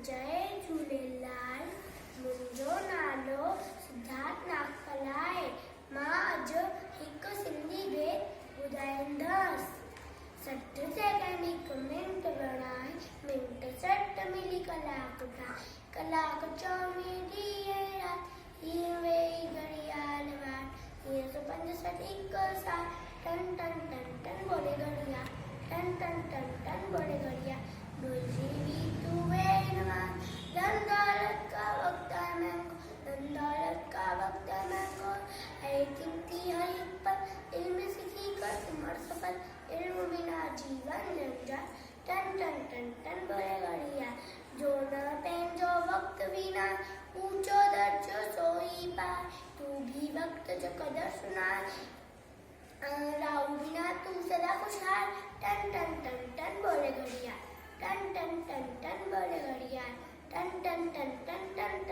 जय झूलेलाल। मुंहिंजो नालो सिद्धार्थ नागपाल। मां अॼु हिकु सिंधी बेत ॿुधाईंदसि। 60 सेकंड हिकु मिंट बणाए, मिंट 60 मिली कलाक ठाहे, कलाक 24 ॾींहं राति, हीअं वेई घड़ियाल वाट, हीअं 165 हिकु साथ, टन टन टन टन बोले घड़ियाल, टन टन टन टन बोले घड़ियाल। मुझे भी तू वेनवा, धन दौलत का वक्त है महंगो, धन दौलत का वक्त है महंगो, है कीमती हर एक पल, इल्म सीखी कर उम्र सफल, इल्म बिना जीवन जंजाल, टन टन टन टन बोले घड़ियाल। जो न पंहिंजो वक्त बिना ऊंचो दर्जो सोई पाए, तू भी वक्त जो कदर सुनाए, राहु बिना तू सदा खुशहाल, टन टन टन टन बोले घड़ियाल, टन टन टन टन बोले घड़ियाल, टन टन टन टन टन